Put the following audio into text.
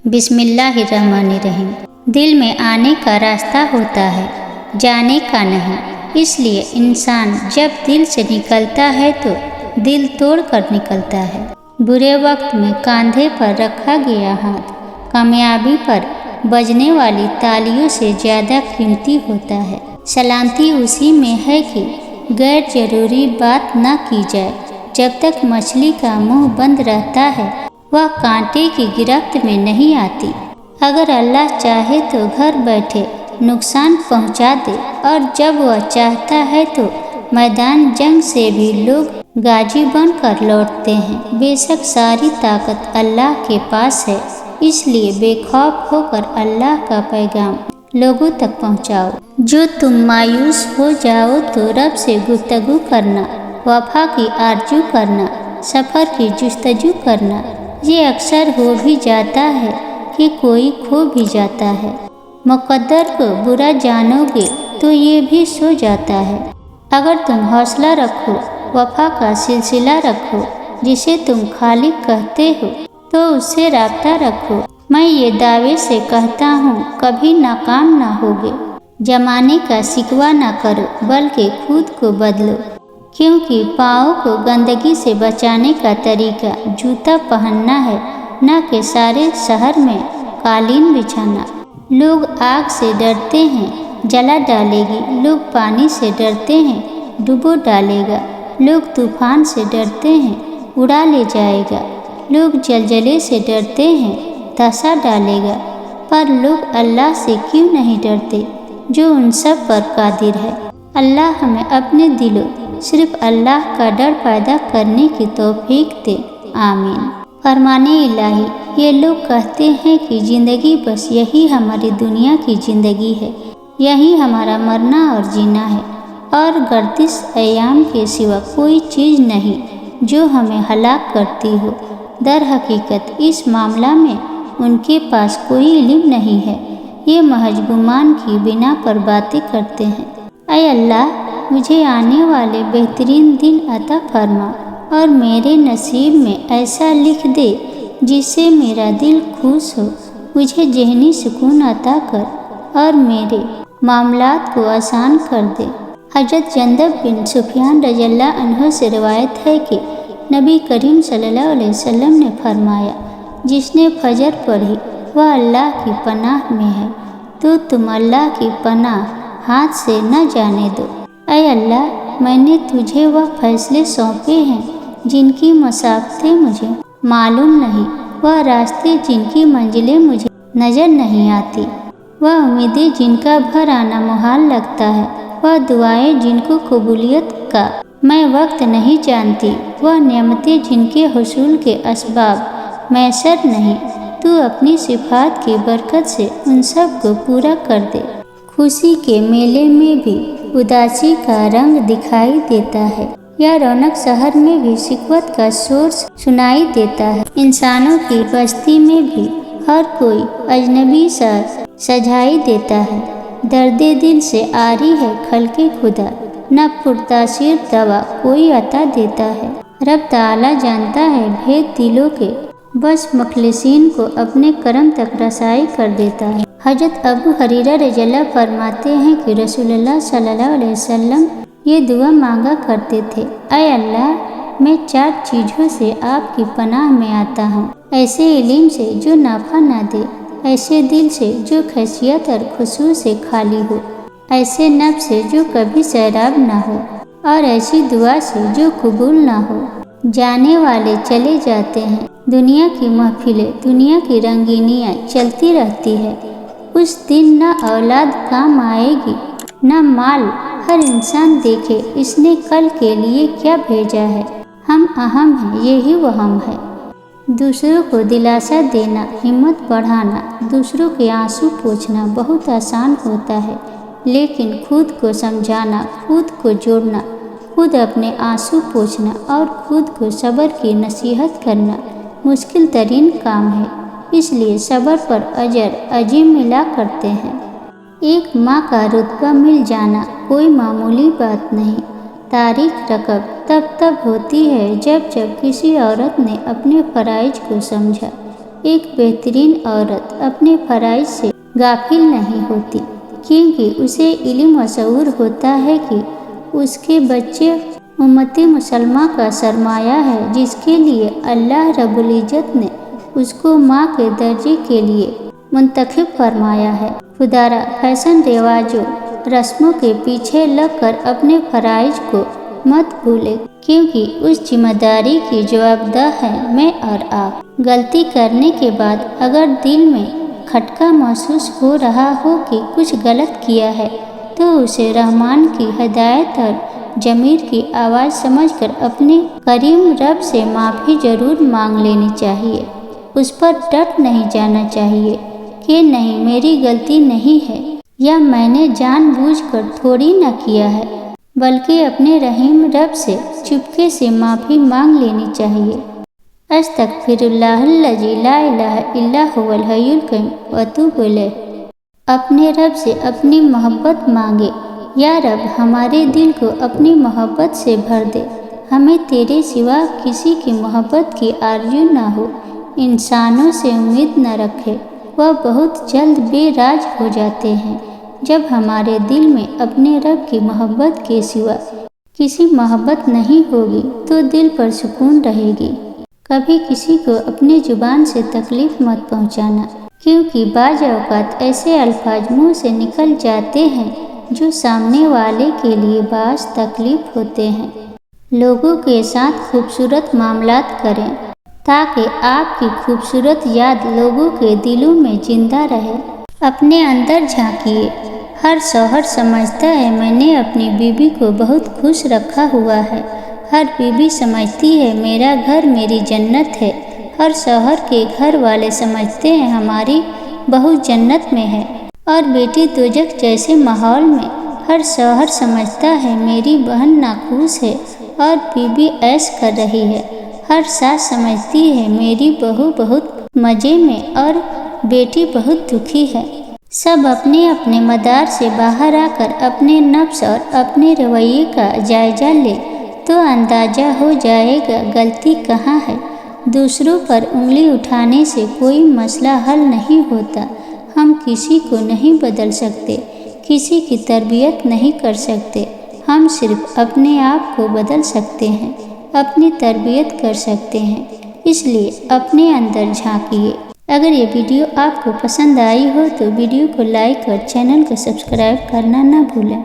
बिस्मिल्लाहिर्रहमानिर्रहीम। दिल में आने का रास्ता होता है, जाने का नहीं। इसलिए इंसान जब दिल से निकलता है तो दिल तोड़ कर निकलता है। बुरे वक्त में कंधे पर रखा गया हाथ कामयाबी पर बजने वाली तालियों से ज़्यादा कीमती होता है। सलामती उसी में है कि गैर जरूरी बात न की जाए। जब तक मछली का मुंह बंद रहता है वह कांटे की गिरफ्त में नहीं आती। अगर अल्लाह चाहे तो घर बैठे नुकसान पहुंचा दे और जब वह चाहता है तो मैदान जंग से भी लोग गाजी बनकर लौटते हैं। बेशक सारी ताकत अल्लाह के पास है, इसलिए बेखौफ होकर अल्लाह का पैगाम लोगों तक पहुंचाओ। जो तुम मायूस हो जाओ तो रब से गुफ्तगू करना, वफा की आरजू करना, सफ़र की जुस्तजू करना। ये अक्सर हो भी जाता है कि कोई खो भी जाता है। मुक़द्दर को बुरा जानोगे तो ये भी सो जाता है। अगर तुम हौसला रखो, वफा का सिलसिला रखो, जिसे तुम खालिक कहते हो तो उससे राब्ता रखो। मैं ये दावे से कहता हूँ कभी नाकाम ना होगे। जमाने का शिकवा ना करो बल्कि खुद को बदलो, क्योंकि पाँव को गंदगी से बचाने का तरीका जूता पहनना है, न कि सारे शहर में कालीन बिछाना। लोग आग से डरते हैं जला डालेगी, लोग पानी से डरते हैं डुबो डालेगा, लोग तूफान से डरते हैं उड़ा ले जाएगा, लोग जलजले से डरते हैं धंसा डालेगा। पर लोग अल्लाह से क्यों नहीं डरते जो उन सब पर कादिर है। अल्लाह हमें अपने दिलों सिर्फ अल्लाह का डर पैदा करने की तौफीक दे, आमीन। फरमाने इलाही, ये लोग कहते हैं कि ज़िंदगी बस यही हमारी दुनिया की ज़िंदगी है, यही हमारा मरना और जीना है, और गर्दिश अयाम के सिवा कोई चीज़ नहीं जो हमें हलाक करती हो। दर हकीकत इस मामला में उनके पास कोई इल्म नहीं है। ये महज गुमान की बिना पर बातें करते हैं। ऐ अल्लाह, मुझे आने वाले बेहतरीन दिन अता फरमा और मेरे नसीब में ऐसा लिख दे जिससे मेरा दिल खुश हो। मुझे ज़हनी सुकून अता कर और मेरे मामलात को आसान कर दे। हज़रत जंदब बिन सुफियान रज़ियल्लाहु अन्हु से रिवायत है कि नबी करीम सल्लल्लाहु अलैहि वसल्लम ने फरमाया, जिसने फजर पढ़ी वह अल्लाह की पनाह में है, तो तुम अल्लाह की पनाह हाथ से न जाने दो। ऐ अल्लाह, मैंने तुझे वह फैसले सौंपे हैं जिनकी मसाफ़तें मुझे मालूम नहीं, वह रास्ते जिनकी मंजिलें मुझे नज़र नहीं आती, वह उम्मीदें जिनका भर आना मुहाल लगता है, वह दुआएं जिनको कबूलियत का मैं वक्त नहीं जानती, वह नेमतें जिनके हुसूल के असबाब मैसर नहीं। तू अपनी सिफात की बरकत से उन सब को पूरा कर दे। खुशी के मेले में भी उदासी का रंग दिखाई देता है, या रौनक शहर में भी शिकवत का शोर सुनाई देता है। इंसानों की बस्ती में भी हर कोई अजनबी सा सजाई देता है। दर्दे दिल से आरी है खल्के खुदा, न पुरतासीर दवा कोई अता देता है। रब ताला जानता है भेद दिलों के, बस मुखलिसीन को अपने करम तक रसाई कर देता है। हज़रत अबू हुरैरा रज़ियल्लाहु फरमाते हैं कि रसूलुल्लाह सल्लल्लाहु अलैहि वसल्लम ये दुआ मांगा करते थे, ऐ अल्लाह, मैं 4 चीज़ों से आपकी पनाह में आता हूँ। ऐसे इल्म से जो नाफा ना दे, ऐसे दिल से जो खशियत और खुशू से खाली हो, ऐसे नफ्स से जो कभी सैराब ना हो, और ऐसी दुआ से जो कबूल ना हो। जाने वाले चले जाते हैं, दुनिया की महफिलें, दुनिया की रंगीनियाँ चलती रहती है। उस दिन न औलाद काम आएगी न माल, हर इंसान देखे इसने कल के लिए क्या भेजा है। हम अहम हैं, यही वहम है। दूसरों को दिलासा देना, हिम्मत बढ़ाना, दूसरों के आंसू पोंछना बहुत आसान होता है, लेकिन खुद को समझाना, खुद को जोड़ना, खुद अपने आंसू पोंछना और खुद को सब्र की नसीहत करना मुश्किल तरीन काम है। इसलिए सब्र पर अजर अजीम मिला करते हैं। एक माँ का रुतबा मिल जाना कोई मामूली बात नहीं। तारीख रकब तब होती है जब किसी औरत ने अपने फ़राइज़ को समझा, ایک بہترین عورت اپنے فرائض سے غافل نہیں ہوتی، کیونکہ اسے علم و شعور ہوتا ہے کہ اس کے بچے امت مسلمہ کا سرمایہ ہے، جس کے لیے اللہ رب العزت نے اس کو ماں کے درجے کے لیے منتخب فرمایا ہے۔ خدارا فیشن رواجوں رسموں کے پیچھے لگ کر اپنے فرائض کو مت بھولے، کیونکہ اس ذمہ داری کی جوابدہ ہے میں اور آپ۔ غلطی کرنے کے بعد اگر دل میں کھٹکا محسوس ہو رہا ہو کہ کچھ غلط کیا ہے تو اسے رحمان کی ہدایت اور ضمیر کی آواز سمجھ کر اپنے کریم رب سے معافی ضرور مانگ لینی چاہیے۔ اس پر ڈٹ نہیں جانا چاہیے کہ نہیں میری غلطی نہیں ہے یا میں نے جان بوجھ کر تھوڑی نہ کیا ہے، بلکہ اپنے رحیم رب سے چپکے سے معافی مانگ لینی چاہیے۔ استغفر اللہ الذی لا الہ الا هو الحی القیوم واتوب الیہ۔ اپنے رب سے اپنی محبت مانگے، یا رب ہمارے دل کو اپنی محبت سے بھر دے، ہمیں تیرے سوا کسی کی محبت کی آرزو نہ ہو، انسانوں سے امید نہ رکھے، وہ بہت جلد بے راج ہو جاتے ہیں۔ جب ہمارے دل میں اپنے رب کی محبت کے سوا کسی محبت نہیں ہوگی تو دل پر سکون رہے گی۔ کبھی کسی کو اپنی زبان سے تکلیف مت پہنچانا، کیونکہ بعض اوقات ایسے الفاظ منہ سے نکل جاتے ہیں جو سامنے والے کے لیے باعث تکلیف ہوتے ہیں۔ لوگوں کے ساتھ خوبصورت معاملات کریں تاکہ آپ کی خوبصورت یاد لوگوں کے دلوں میں زندہ رہے۔ اپنے اندر جھانکیے۔ ہر شوہر سمجھتا ہے میں نے اپنی بیوی کو بہت خوش رکھا ہوا ہے۔ ہر بیوی سمجھتی ہے میرا گھر میری جنت ہے۔ ہر شوہر کے گھر والے سمجھتے ہیں ہماری بہو جنت میں ہے، اور بیٹی دوزخ جیسے ماحول میں ہر شوہر سمجھتا ہے میری بہن ناخوش ہے اور بیوی عیش کر رہی ہے۔ ہر ساس سمجھتی ہے میری بہو بہت مزے میں اور بیٹی بہت دکھی ہے۔ سب اپنے اپنے مدار سے باہر آ کر اپنے نفس اور اپنے رویے کا جائزہ لے تو اندازہ ہو جائے گا غلطی کہاں ہے۔ دوسروں پر انگلی اٹھانے سے کوئی مسئلہ حل نہیں ہوتا۔ ہم کسی کو نہیں بدل سکتے، کسی کی تربیت نہیں کر سکتے، ہم صرف اپنے آپ کو بدل سکتے ہیں، اپنی تربیت کر سکتے ہیں۔ اس لیے اپنے اندر جھانکیے۔ اگر یہ ویڈیو آپ کو پسند آئی ہو تو ویڈیو کو لائک اور چینل کو سبسکرائب کرنا نہ بھولیں۔